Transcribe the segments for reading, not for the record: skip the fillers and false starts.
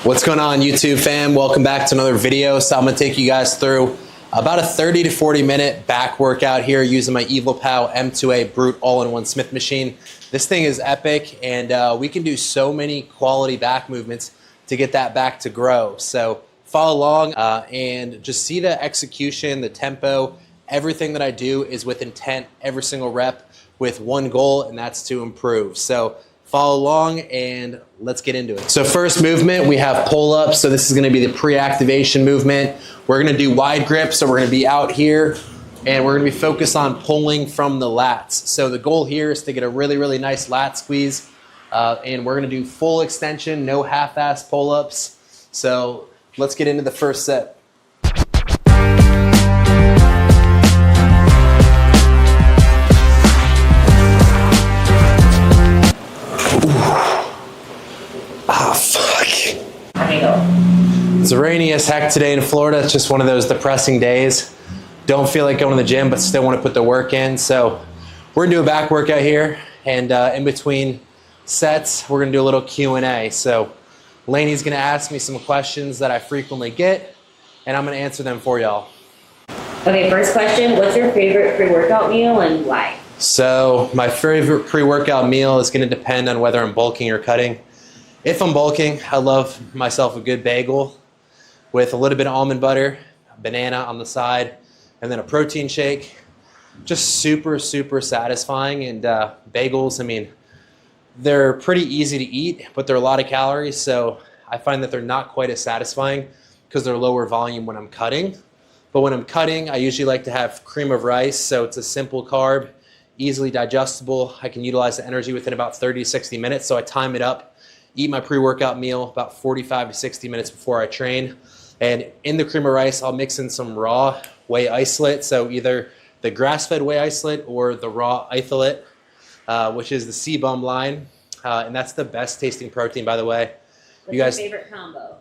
What's going on, YouTube fam? Welcome back to another video. So I'm gonna take you guys through about a 30 to 40 minute back workout here using my Evolpow M2A Brute all-in-one Smith machine. This thing is epic, and we can do so many quality back movements to get that back to grow. So follow along and just see the execution, the tempo. Everything that I do is with intent, every single rep with one goal, and that's to improve. So follow along and let's get into it. So first movement, we have pull-ups. So this is gonna be the pre-activation movement. We're gonna do wide grip, so we're gonna be out here and we're gonna be focused on pulling from the lats. So the goal here is to get a really, really nice lat squeeze. And we're gonna do full extension, no half-ass pull-ups. So let's get into the first set. It's rainy as heck today in Florida. It's just one of those depressing days. Don't feel like going to the gym, but still want to put the work in. So we're gonna do a back workout here, and in between sets, we're gonna do a little Q&A. So Lainey's gonna ask me some questions that I frequently get, and I'm gonna answer them for y'all. Okay, first question, what's your favorite pre-workout meal and why? So my favorite pre-workout meal is gonna depend on whether I'm bulking or cutting. If I'm bulking, I love myself a good bagel with a little bit of almond butter, banana on the side, and then a protein shake. Just super, super satisfying. And bagels, I mean, they're pretty easy to eat, but they're a lot of calories. So I find that they're not quite as satisfying because they're lower volume when I'm cutting. But when I'm cutting, I usually like to have cream of rice. So it's a simple carb, easily digestible. I can utilize the energy within about 30 to 60 minutes. So I time it up. Eat my pre-workout meal about 45 to 60 minutes before I train. And in the cream of rice, I'll mix in some raw whey isolate. So either the grass-fed whey isolate or the raw isolate, which is the CBUM line. And that's the best tasting protein, by the way. What's your favorite combo?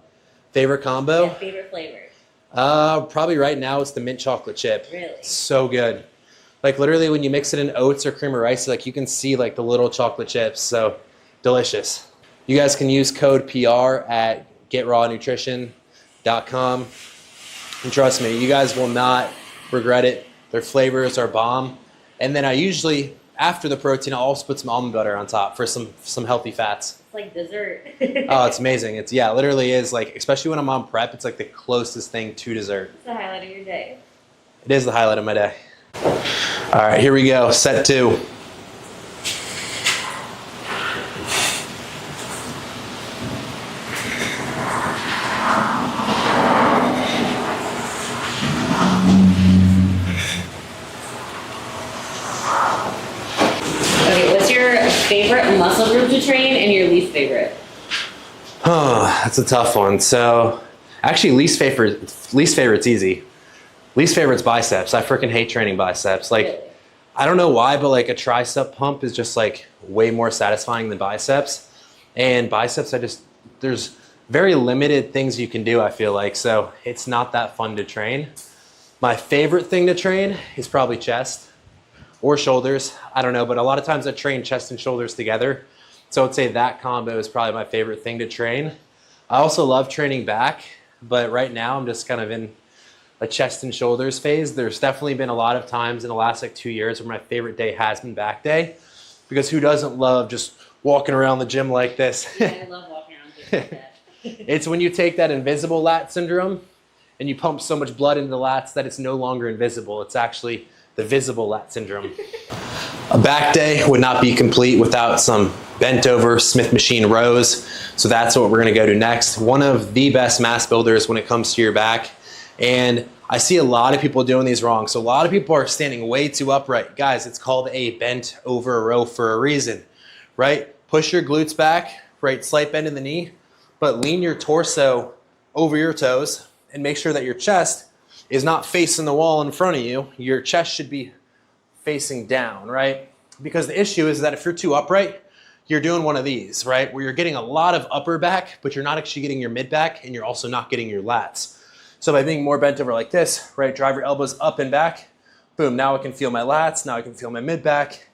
Favorite combo? Yeah, favorite flavor? Probably right now it's the mint chocolate chip. Really? So good. Like literally when you mix it in oats or cream of rice, like you can see like the little chocolate chips. So delicious. You guys can use code PR at getrawnutrition.com. And trust me, you guys will not regret it. Their flavors are bomb. And then I usually, after the protein, I'll also put some almond butter on top for some healthy fats. It's like dessert. Oh, it's amazing. It's, yeah, it literally is like, especially when I'm on prep, it's like the closest thing to dessert. It's the highlight of your day. It is the highlight of my day. All right, here we go, set 2. Favorite muscle group to train and your least favorite? Oh, that's a tough one. So actually least favorite's easy. Least favorite's biceps. I freaking hate training biceps. Like, really? I don't know why, but like a tricep pump is just like way more satisfying than biceps. And biceps, there's very limited things you can do, I feel like. So it's not that fun to train. My favorite thing to train is probably chest. Or shoulders, I don't know, but a lot of times I train chest and shoulders together. So I'd say that combo is probably my favorite thing to train. I also love training back, but right now I'm just kind of in a chest and shoulders phase. There's definitely been a lot of times in the last like 2 years where my favorite day has been back day, because who doesn't love just walking around the gym like this? Yeah, I love walking around the gym like that. It's when you take that invisible lat syndrome and you pump so much blood into the lats that it's no longer invisible. It's actually the visible lat syndrome. A back day would not be complete without some bent over Smith machine rows. So that's what we're gonna go to next. One of the best mass builders when it comes to your back. And I see a lot of people doing these wrong. So a lot of people are standing way too upright. Guys, it's called a bent over row for a reason, right? Push your glutes back, right? Slight bend in the knee, but lean your torso over your toes and make sure that your chest is not facing the wall in front of you. Your chest should be facing down, right? Because the issue is that if you're too upright, you're doing one of these, right? Where you're getting a lot of upper back, but you're not actually getting your mid back, and you're also not getting your lats. So by being more bent over like this, right? Drive your elbows up and back. Boom, now I can feel my lats, now I can feel my mid back,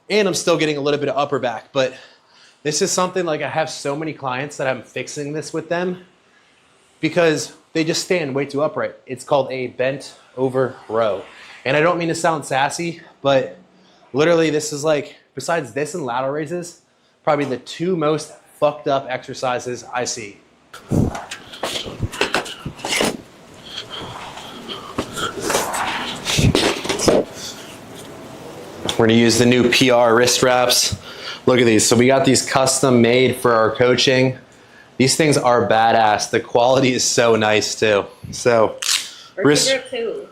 and I'm still getting a little bit of upper back. But this is something like I have so many clients that I'm fixing this with them, because they just stand way too upright. It's called a bent over row. And I don't mean to sound sassy, but literally this is like, besides this and lateral raises, probably the two most fucked up exercises I see. We're gonna use the new PR wrist wraps. Look at these. So we got these custom made for our coaching. These things are badass. The quality is so nice too. So wrist grip too.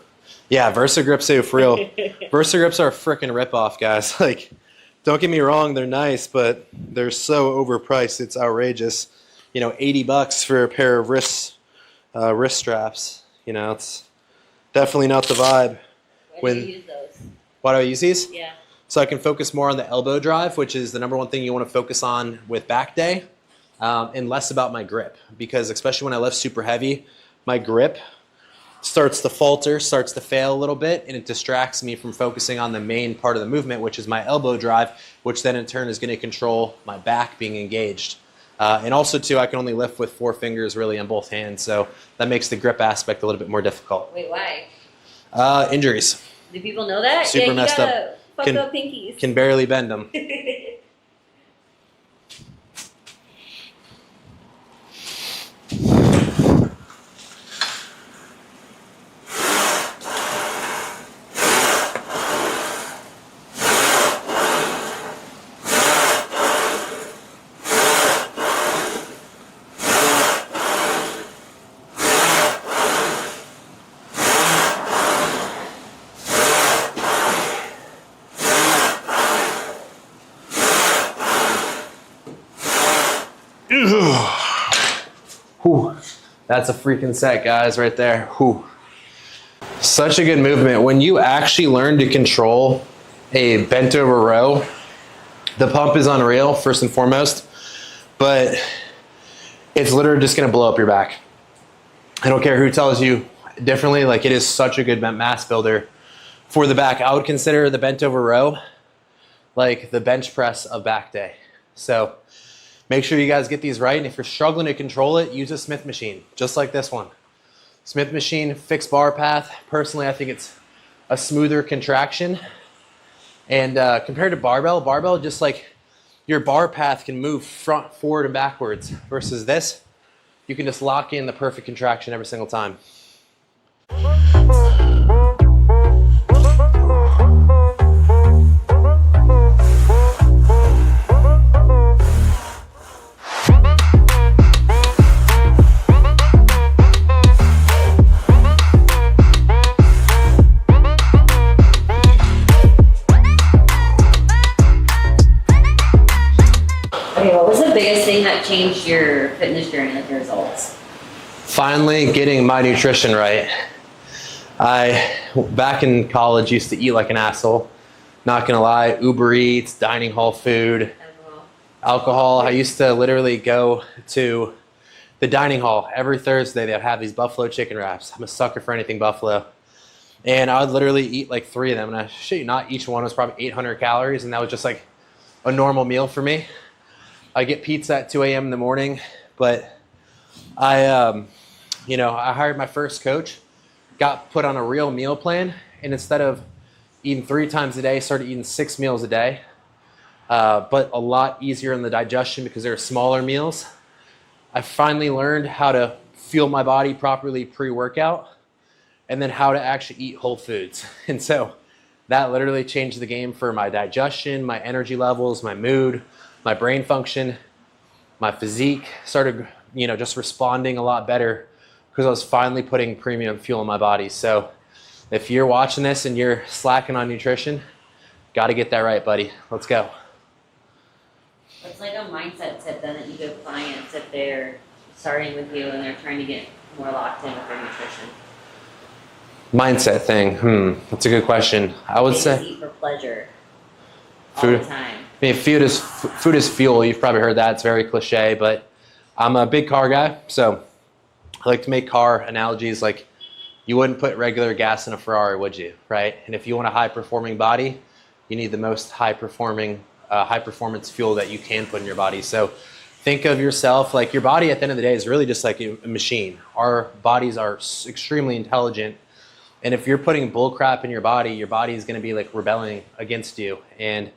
Yeah, Versa grips too, for real. Versa grips are a freaking ripoff, guys. Like, don't get me wrong, they're nice, but they're so overpriced. It's outrageous. You know, 80 bucks for a pair of wrist straps. You know, it's definitely not the vibe. Why do you use those? Why do I use these? Yeah. So I can focus more on the elbow drive, which is the number one thing you want to focus on with back day, and less about my grip. Because especially when I lift super heavy, my grip starts to falter, starts to fail a little bit, and it distracts me from focusing on the main part of the movement, which is my elbow drive, which then in turn is going to control my back being engaged. And also too, I can only lift with 4 fingers really on both hands, so that makes the grip aspect a little bit more difficult. Wait, why? Injuries. Do people know that? Super yeah, messed up. Fucked up pinkies. Can barely bend them. Whew. That's a freaking set, guys, right there. Whew. Such a good movement. When you actually learn to control a bent over row, the pump is unreal, first and foremost, but it's literally just gonna blow up your back. I don't care who tells you differently, like it is such a good mass builder for the back. I would consider the bent over row like the bench press of back day. So make sure you guys get these right, and if you're struggling to control it, use a Smith machine, just like this one. Smith machine, fixed bar path. Personally, I think it's a smoother contraction. And compared to barbell just like your bar path can move front, forward, and backwards, versus this, you can just lock in the perfect contraction every single time. Okay, what was the biggest thing that changed your fitness journey, like your results? Finally getting my nutrition right. I, back in college, used to eat like an asshole. Not gonna lie, Uber Eats, dining hall food, alcohol. I used to literally go to the dining hall every Thursday. They'd have these buffalo chicken wraps. I'm a sucker for anything buffalo. And I would literally eat like 3 of them. And I shit you not, each one was probably 800 calories. And that was just like a normal meal for me. I get pizza at 2 a.m. in the morning, but I hired my first coach, got put on a real meal plan, and instead of eating 3 times a day, started eating 6 meals a day, but a lot easier in the digestion because they're smaller meals. I finally learned how to fuel my body properly pre-workout, and then how to actually eat whole foods. And so that literally changed the game for my digestion, my energy levels, my mood, my brain function, my physique started, just responding a lot better because I was finally putting premium fuel in my body. So if you're watching this and you're slacking on nutrition, got to get that right, buddy. Let's go. What's like a mindset tip then that you give clients if they're starting with you and they're trying to get more locked in with their nutrition? Mindset thing. That's a good question. I would say eat for pleasure all food. the time. I mean, food is fuel. You've probably heard that. It's very cliche, but I'm a big car guy, so I like to make car analogies. Like, you wouldn't put regular gas in a Ferrari, would you? Right? And if you want a high-performing body, you need the most high performance fuel that you can put in your body. So think of yourself like your body at the end of the day is really just like a machine. Our bodies are extremely intelligent. And if you're putting bull crap in your body is going to be like rebelling against you. And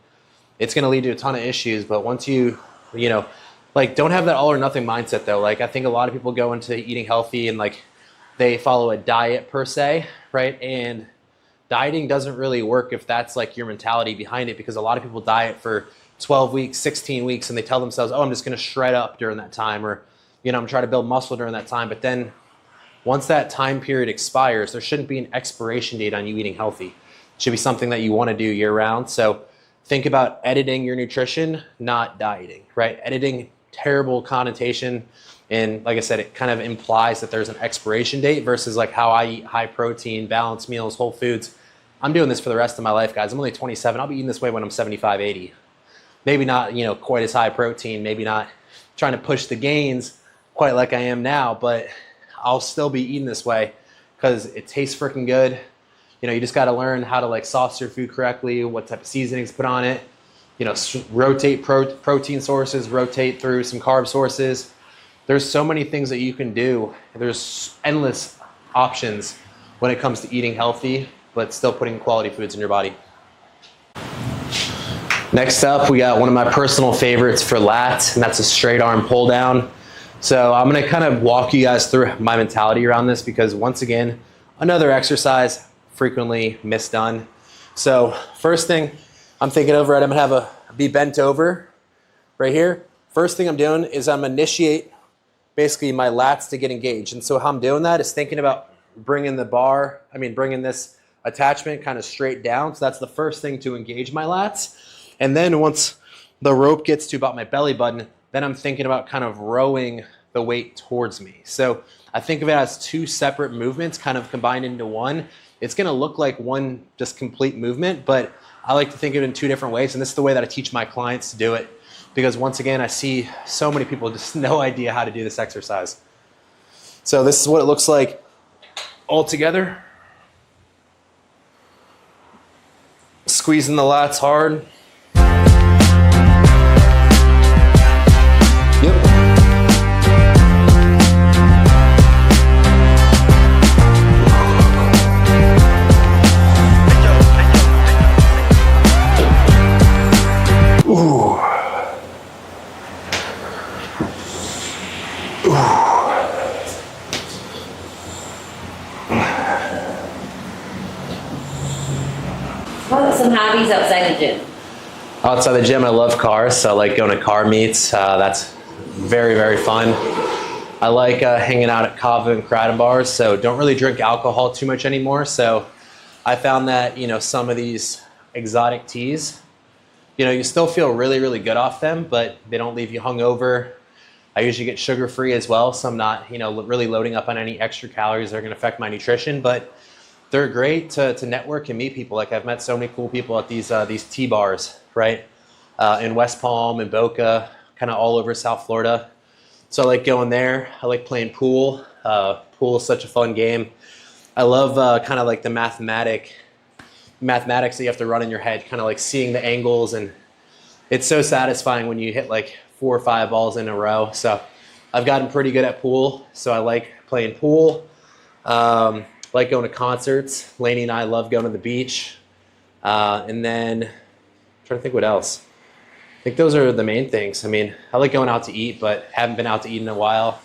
it's going to lead to a ton of issues. But once you know, like don't have that all or nothing mindset though. Like I think a lot of people go into eating healthy and like they follow a diet per se, right? And dieting doesn't really work if that's like your mentality behind it, because a lot of people diet for 12 weeks, 16 weeks, and they tell themselves, oh, I'm just going to shred up during that time, or, you know, I'm trying to build muscle during that time. But then once that time period expires, there shouldn't be an expiration date on you eating healthy. It should be something that you want to do year round. So think about editing your nutrition, not dieting, right? Editing, terrible connotation. And like I said, it kind of implies that there's an expiration date versus like how I eat high protein, balanced meals, whole foods. I'm doing this for the rest of my life, guys. I'm only 27. I'll be eating this way when I'm 75, 80. Maybe not, you know, quite as high protein, maybe not trying to push the gains quite like I am now, but I'll still be eating this way because it tastes freaking good. You know, you just got to learn how to like sauce your food correctly, what type of seasonings put on it, you know, rotate protein sources, rotate through some carb sources. There's so many things that you can do. There's endless options when it comes to eating healthy, but still putting quality foods in your body. Next up, we got one of my personal favorites for lats, and that's a straight arm pull down. So I'm gonna kind of walk you guys through my mentality around this, because once again, another exercise frequently misdone. So first thing I'm thinking over, I'm gonna be bent over right here. First thing I'm doing is I'm gonna initiate basically my lats to get engaged. And so how I'm doing that is thinking about bringing this attachment kind of straight down. So that's the first thing to engage my lats. And then once the rope gets to about my belly button, then I'm thinking about kind of rowing the weight towards me. So I think of it as two separate movements kind of combined into one. It's gonna look like one just complete movement, but I like to think of it in two different ways. And this is the way that I teach my clients to do it. Because once again, I see so many people just no idea how to do this exercise. So this is what it looks like all together. Squeezing the lats hard. Yep. Ooh. What are some hobbies outside the gym? Outside the gym, I love cars, so I like going to car meets. That's very, very fun. I like hanging out at kava and kratom bars, so don't really drink alcohol too much anymore. So I found that, you know, some of these exotic teas, you know, you still feel really, really good off them, but they don't leave you hungover. I usually get sugar-free as well, so I'm not, you know, really loading up on any extra calories that are gonna affect my nutrition, but they're great to network and meet people. Like I've met so many cool people at these tea bars, right? In West Palm and Boca, kind of all over South Florida. So I like going there. I like playing pool. Pool is such a fun game. I love kind of like the mathematics that you have to run in your head, kind of like seeing the angles, and it's so satisfying when you hit like 4 or 5 balls in a row. So I've gotten pretty good at pool, so I like playing pool. Like going to concerts. Lainey and I love going to the beach. And then I'm trying to think what else. I think those are the main things. I mean, I like going out to eat, but haven't been out to eat in a while.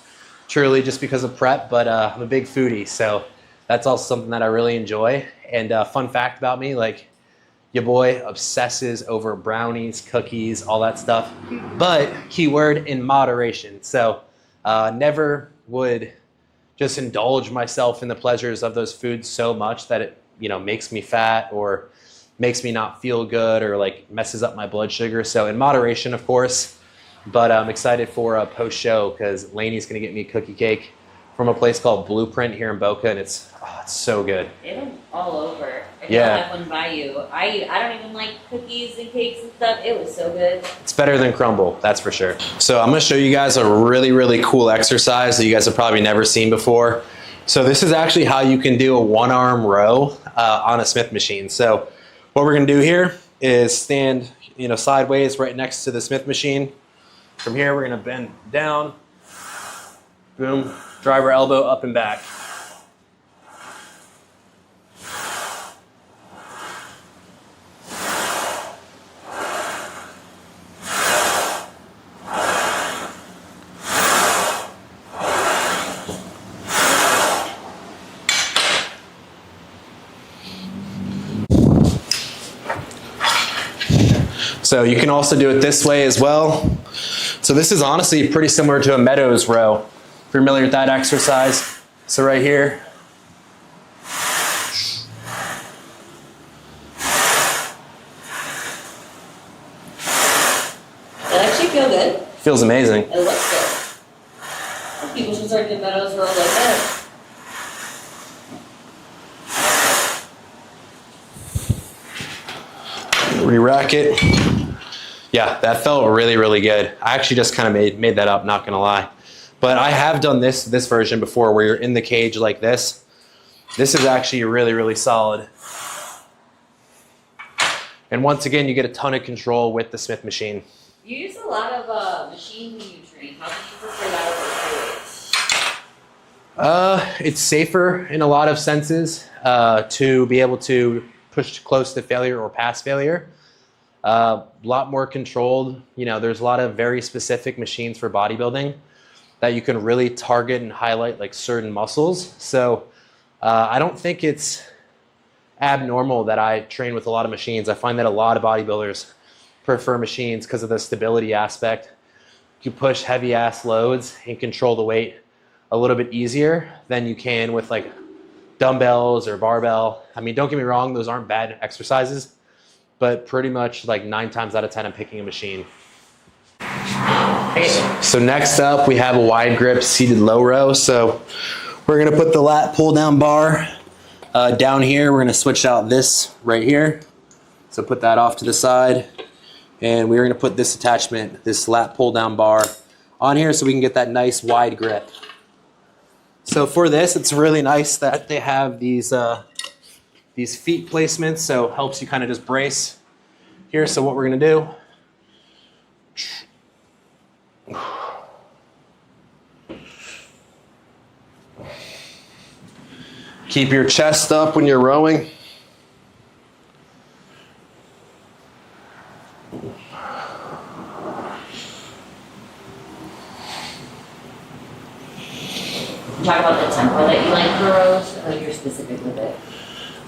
Truly just because of prep, but I'm a big foodie, so that's also something that I really enjoy. And fun fact about me, like your boy obsesses over brownies, cookies, all that stuff, but keyword in moderation. So never would just indulge myself in the pleasures of those foods so much that it, you know, makes me fat or makes me not feel good or like messes up my blood sugar. So in moderation, of course, but I'm excited for a post-show because Lainey's gonna get me cookie cake from a place called Blueprint here in Boca, and it's so good. They're all over. If Yeah. you have one by you. I don't even like cookies and cakes and stuff. It was so good. It's better than crumble, that's for sure. So I'm gonna show you guys a really, really cool exercise that you guys have probably never seen before. So this is actually how you can do a one-arm row on a Smith machine. So what we're gonna do here is stand, you know, sideways right next to the Smith machine. From here, we're gonna bend down, boom, drive our elbow up and back. So you can also do it this way as well. So this is honestly pretty similar to a Meadows row. Familiar with that exercise? So right here. That actually feel good. Feels amazing. It looks good. People should start doing Meadows rows like that. Re-rack it. Yeah, that felt really, really good. I actually just kind of made that up, not gonna lie. But I have done this version before where you're in the cage like this. This is actually really, really solid. And once again, you get a ton of control with the Smith machine. You use a lot of machine when you train. How do you prefer that over free weights? It's safer in a lot of senses to be able to push close to failure or past failure. A lot more controlled. You know, there's a lot of very specific machines for bodybuilding that you can really target and highlight like certain muscles. So I don't think it's abnormal that I train with a lot of machines. I find that a lot of bodybuilders prefer machines because of the stability aspect. You push heavy ass loads and control the weight a little bit easier than you can with like dumbbells or barbell. I mean, don't get me wrong, those aren't bad exercises, but pretty much like 9 times out of 10, I'm picking a machine. So next up, we have a wide grip seated low row. So we're gonna put the lat pull down bar down here. We're gonna switch out this right here. So put that off to the side. And we're gonna put this attachment, this lat pull down bar on here so we can get that nice wide grip. So for this, it's really nice that they have these feet placements, so it helps you kind of just brace here. So what we're gonna do, keep your chest up when you're rowing. Talk about the tempo that you like for rows, or you're specific with it.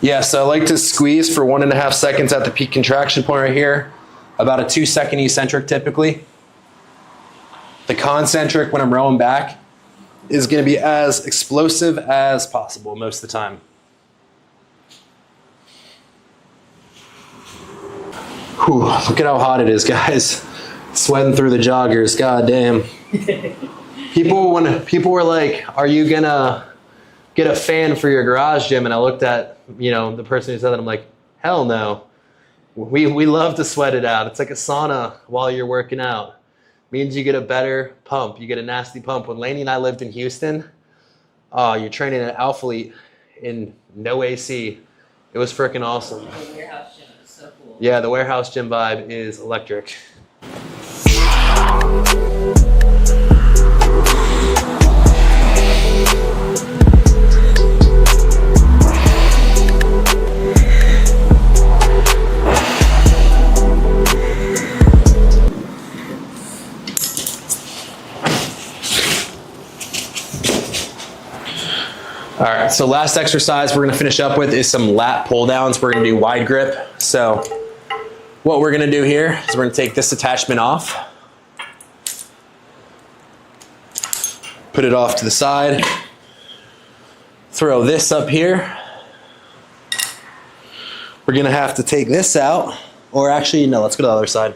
Yeah, so I like to squeeze for 1.5 seconds at the peak contraction point right here. About a 2-second eccentric typically. The concentric when I'm rowing back is gonna be as explosive as possible most of the time. Whew, look at how hot it is, guys. Sweating through the joggers, god damn. People were like, are you gonna get a fan for your garage gym? And I looked at, the person who said that, I'm like, hell no. We love to sweat it out. It's like a sauna while you're working out. Means you get a better pump. You get a nasty pump. When Lainey and I lived in Houston, you're training at Alphalete in no AC. It was freaking awesome. The warehouse gym is so cool. Yeah, the warehouse gym vibe is electric. All right, so last exercise we're gonna finish up with is some lat pull downs. We're gonna do wide grip. So what we're gonna do here is we're gonna take this attachment off, put it off to the side, throw this up here. We're gonna have to take this out, or actually, no, let's go to the other side.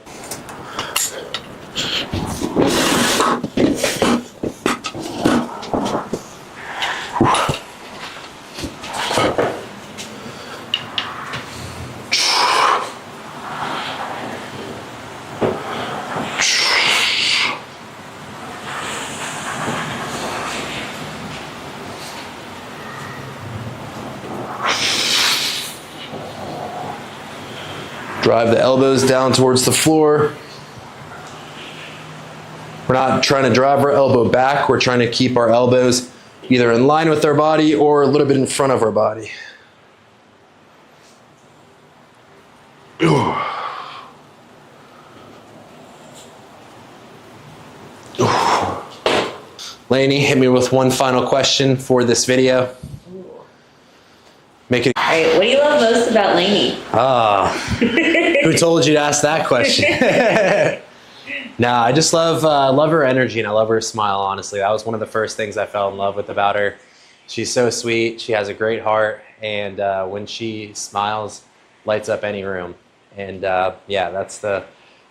Drive the elbows down towards the floor. We're not trying to drive our elbow back. We're trying to keep our elbows either in line with our body or a little bit in front of our body. Lainey, hit me with one final question for this video. Make it. All right, what do you love most about Lainey? Who told you to ask that question? Nah, I just love her energy, and I love her smile, honestly. That was one of the first things I fell in love with about her. She's so sweet, she has a great heart, and when she smiles, lights up any room. And yeah, that's the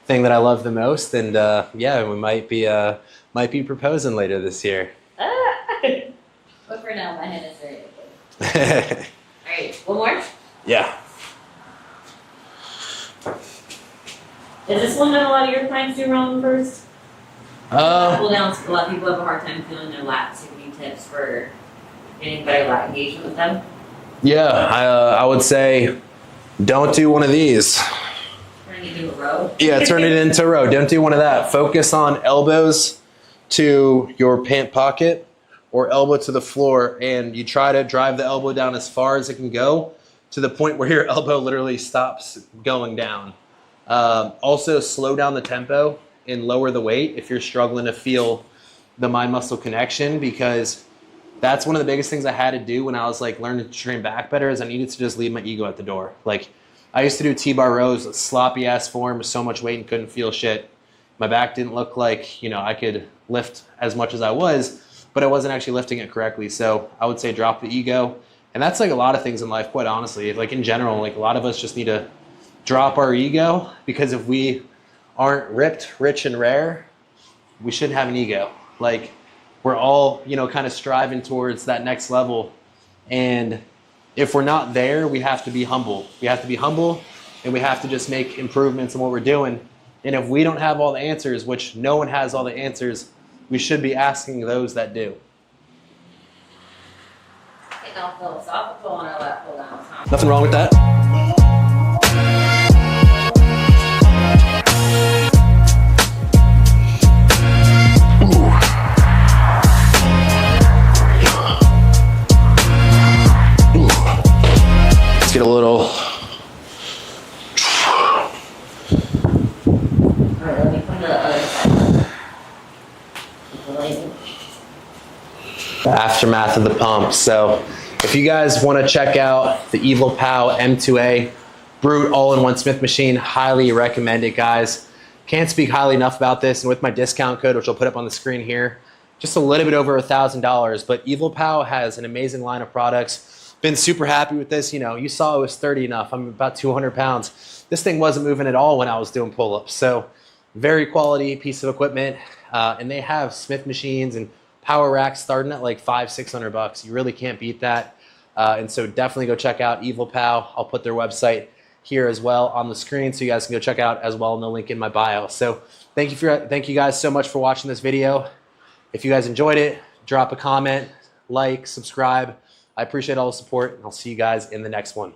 thing that I love the most, and yeah, we might be proposing later this year. But for now, my head is very open. All right, one more? Yeah. Is this one that a lot of your clients do wrong first? Pull down, a lot of people have a hard time feeling their lats. So any tips for getting better lat engagement with them? Yeah, I would say don't do one of these. Turning it into a row? Yeah, turn it into a row. Don't do one of that. Focus on elbows to your pant pocket or elbow to the floor, and you try to drive the elbow down as far as it can go to the point where your elbow literally stops going down. Also, slow down the tempo and lower the weight if you're struggling to feel the mind-muscle connection, because that's one of the biggest things I had to do when I was like learning to train back better, is I needed to just leave my ego at the door. Like, I used to do T-bar rows, sloppy ass form with so much weight and couldn't feel shit. My back didn't look like, you know, I could lift as much as I was, but I wasn't actually lifting it correctly. So I would say drop the ego. And that's like a lot of things in life, quite honestly. Like in general, like a lot of us just need to drop our ego, because if we aren't ripped, rich, and rare, we shouldn't have an ego. Like, we're all, you know, kind of striving towards that next level. And if we're not there, we have to be humble. We have to be humble, and we have to just make improvements in what we're doing. And if we don't have all the answers, which no one has all the answers, we should be asking those that do. Getting all philosophical on our lat pull downs, huh? Nothing wrong with that. Let's get a little. Alright, let me come to the other side. The aftermath of the pump. So if you guys want to check out the Evolpow M2A Brute all-in-one Smith machine, highly recommend it, guys. Can't speak highly enough about this, and with my discount code, which I'll put up on the screen here, just a little bit over $1,000. But Evolpow has an amazing line of products. Been super happy with this. You know, you saw it was sturdy enough. I'm about 200 pounds. This thing wasn't moving at all when I was doing pull-ups. So very quality piece of equipment. And they have Smith machines and power racks starting at like $500-600. You really can't beat that. And so definitely go check out Evolpow. I'll put their website here as well on the screen, so you guys can go check out as well in the link in my bio. So thank you guys so much for watching this video. If you guys enjoyed it, drop a comment, like, subscribe. I appreciate all the support, and I'll see you guys in the next one.